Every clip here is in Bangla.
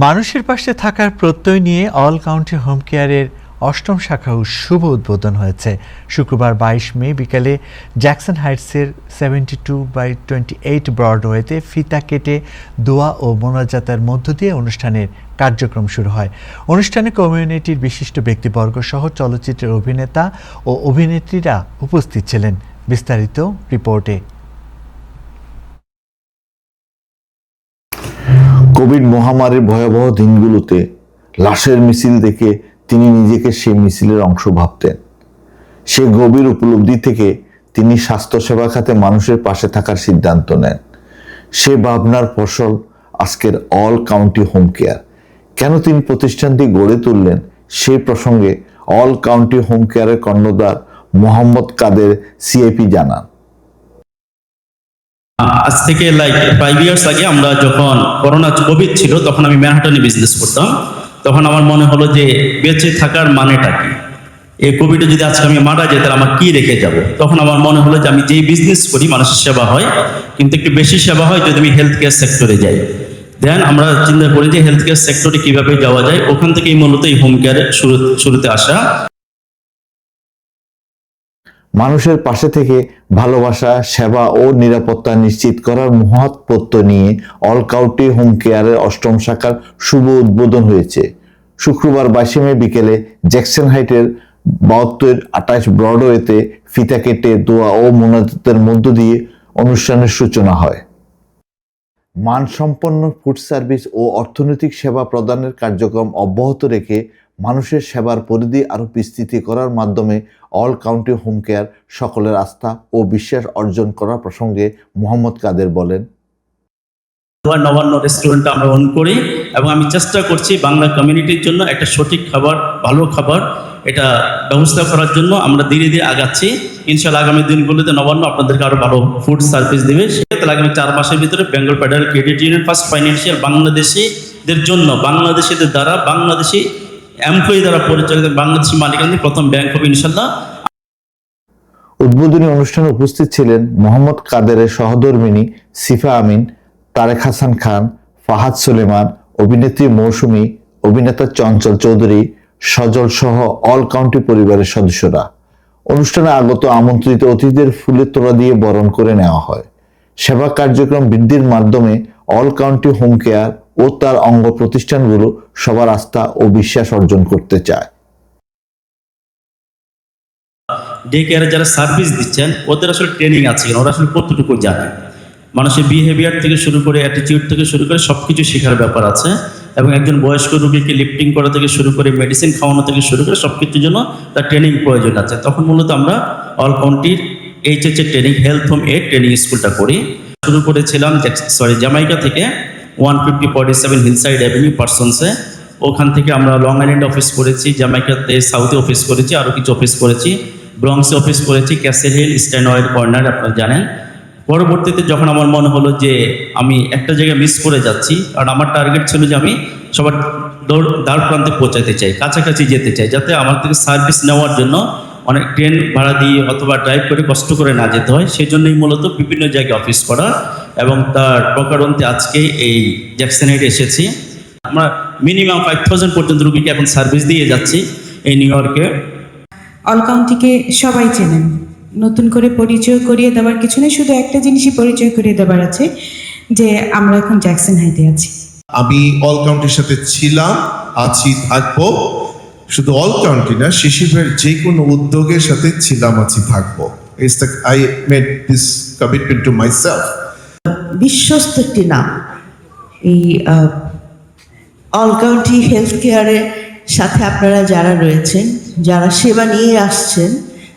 মানুষের পাশে থাকার প্রত্যয় নিয়ে অল কাউন্টি হোম কেয়ারের অষ্টম শাখা শুভ উদ্বোধন হয়েছে। শুক্রবার 22 মে বিকালে জ্যাকসন হাইটসের 72/28 ব্রডওয়েতে ফিতা কেটে দোয়া ও মোনাজাতের মধ্য দিয়ে অনুষ্ঠানের কার্যক্রম শুরু হয়। অনুষ্ঠানে কমিউনিটির বিশিষ্ট ব্যক্তিবর্গ সহ চলচ্চিত্রের অভিনেতা ও অভিনেত্রীরা উপস্থিত ছিলেন। বিস্তারিত রিপোর্টে। কোভিড মহামারীর ভয়াবহ দিনগুলোতে লাশের মিছিল দেখে তিনি নিজেকে সেই মিছিলের অংশ ভাবতেন। সে গভীর উপলব্ধি থেকে তিনি স্বাস্থ্যসেবা খাতে মানুষের পাশে থাকার সিদ্ধান্ত নেন। সে ভাবনার ফসল আজকের অল কাউন্টি হোম কেয়ার। কেন তিনি প্রতিষ্ঠানটি গড়ে তুললেন সেই প্রসঙ্গে অল কাউন্টি হোম কেয়ারের কর্ণধার মোহাম্মদ কাদের সিআইপি জানান। আজ থেকে 5 ইয়ার্স আগে আমরা যখন কোভিড ছিল তখন আমি ম্যানহাটনে বিজনেস করতাম। তখন আমার মনে হলো যে বেঁচে থাকার মানেটা কি, এই কোভিডে যদি আজকে আমি মারা যাই তাহলে আমার কি রেখে যাব। তখন আমার মনে হলো যে আমি যেই বিজনেস করি মানুষের সেবা হয়, কিন্তু একটু বেশি সেবা হয় যদি আমি হেলথ কেয়ার সেক্টরে যাই। দেন আমরা চিন্তা করি যে হেলথ কেয়ার সেক্টরে কিভাবে যাওয়া যায়, ওখান থেকেই মূলত এই হোম কেয়ারের শুরুতে আসা। মানুষের পাশে থেকে ভালোবাসা, সেবা ও নিরাপত্তা নিশ্চিত করার মহৎ প্রত্যয় নিয়ে অল কাউন্টি হোম কেয়ারের অষ্টম শাখার শুভ উদ্বোধন হয়েছে। শুক্রবার 22 মে বিকেলে জ্যাকসন হাইটের 72/28 ব্রডওয়েতে ফিতা কেটে দোয়া ও মোনাজাতের মধ্য দিয়ে অনুষ্ঠানের সূচনা হয়। মানসম্পন্ন ফুড সার্ভিস ও অর্থনৈতিক সেবা প্রদানের কার্যক্রম অব্যাহত রেখে মানুষের সেবার পরিধি আরও বিস্তৃত করার মাধ্যমে অল কাউন্টি হোম কেয়ার সকলের আস্থা ও বিশ্বাস অর্জন করার প্রসঙ্গে মোহাম্মদ কাদের বলেন, নবান্ন রেস্টুরেন্ট আমরা অন করি এবং আমি চেষ্টা করছি বাংলা কমিউনিটির জন্য একটা সঠিক খাবার, ভালো খাবার এটা ব্যবস্থা করার জন্য আমরা ধীরে ধীরে আগাচ্ছি। ইনশাআল্লাহ আগামী দিনগুলোতে নবান্ন আপনাদেরকে আরো ভালো ফুড সার্ভিস দেবে। সেক্ষেত্রে আগামী 4 মাসের ভিতরে Bengal federal credit union first financial বাংলাদেশিদের জন্য, বাংলাদেশিদের দ্বারা, বাংলাদেশি এমপ্লয়ি দ্বারা পরিচালিত বাংলাদেশি মালিকানাধীন প্রথম ব্যাংক হবে ইনশাআল্লাহ। উদ্বোধনী অনুষ্ঠানে উপস্থিত ছিলেন মোহাম্মদ কাদেরের সহধর্মিণী সিফা আমিন, তারেক হাসান খান, ফাহাদ সুলেমান, অভিনেত্রী মৌসুমী, অভিনেতা চঞ্চল চৌধুরী, সজল সহ অল কাউন্টি পরিবারের সদস্যরা। অনুষ্ঠানে আগত আমন্ত্রিত অতিথিদের ফুলের তোড়া দিয়ে বরণ করে নেওয়া হয়। সেবা কার্যক্রম বৃদ্ধির মাধ্যমে অল কাউন্টি হোম কেয়ার ও তার অঙ্গ প্রতিষ্ঠানগুলো সবার আস্থা ও বিশ্বাস অর্জন করতে চায়। ডে কেয়ারে যারা সার্ভিস দিচ্ছেন ওদের আসলে ট্রেনিং আছে, ওরা আসলে কতটুকু জানে, মানুষের বিহেভিয়ার থেকে শুরু করে অ্যাটিটিউড থেকে শুরু করে সবকিছু শেখার ব্যাপার আছে। এবং একজন বয়স্ক রোগীকে লিফটিং করা থেকে শুরু করে মেডিসিন খাওয়ানো থেকে শুরু করে সবকিছুর জন্য তার ট্রেনিং প্রয়োজন আছে। তখন মূলত আমরা অল কাউন্টির HH training health home training স্কুলটা করি। শুরু করেছিলাম জামাইকা থেকে 150-47 হিলসাইড অ্যাভিনিউ পার্সনসে। ওখান থেকে আমরা লং আইল্যান্ড অফিস করেছি, জামাইকাতে সাউথে অফিস করেছি, আরও কিছু অফিস করেছি, ব্রঙ্কসে অফিস করেছি, castle hill, stand oil corner আপনারা জানেন। পরবর্তীতে যখন আমার মনে হলো যে আমি একটা জায়গায় মিস করে যাচ্ছি, কারণ আমার টার্গেট ছিল যে আমি সবার দ্বার প্রান্তে পৌঁছাতে চাই, কাছাকাছি যেতে চাই, যাতে আমার থেকে সার্ভিস নেওয়ার জন্য অনেক ট্রেন ভাড়া দিয়ে অথবা ড্রাইভ করে কষ্ট করে না যেতে হয়। সেই জন্যই মূলত বিভিন্ন জায়গায় অফিস করা এবং তার প্রকারান্তে আজকে এই জ্যাকসন হাইটে এসেছি। আমরা মিনিমাম 5000 পর্যন্ত রুগীকে এখন সার্ভিস দিয়ে যাচ্ছি এই নিউ ইয়র্কে। অল কাউন্টিকে সবাই চেনেন, নতুন করে পরিচয় করিয়ে দেওয়ার কিছু নেই, শুধু একটা জিনিসই পরিচয় করিয়ে দেওয়ার আছে যে আমরা এখন জ্যাকসন হাইটে আছি। আমি অল কাউন্টির সাথে ছিলাম, আছি, থাকবো। শুধু অল কাউন্টি না, শিশিরের যে কোনো উদ্যোগের সাথে ছিলাম, আছি, থাকবো। I made this commitment to myself. বিশ্বস্ত একটি নাম এই অল কাউন্টি হেলথ কেয়ারের সাথে আপনারা যারা রয়েছেন, যারা সেবা নিয়ে আসছেন,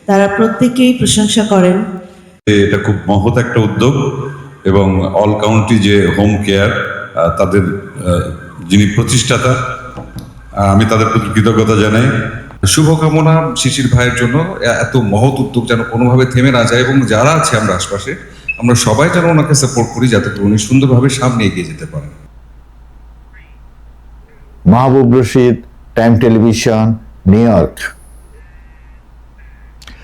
তারা প্রত্যেকেই প্রশংসা করেন। এটা খুব মহৎ একটা উদ্যোগ এবং অল কাউন্টি যে হোম কেয়ার তাদের যিনি প্রতিষ্ঠাতা, আমি তাদের প্রতি কৃতজ্ঞতা জানাই। শুভকামনা শিশির ভাইয়ের জন্য। এত মহৎ উদ্যোগ যেন কোনোভাবে থেমে না যায় এবং যারা আছে আমরা আশপাশে আমরা সবাই যেন ওনাকে সাপোর্ট করি যাতে করে উনি সুন্দরভাবে সামনে এগিয়ে যেতে পারেন। Mahbub Rashid, Time Television, New York.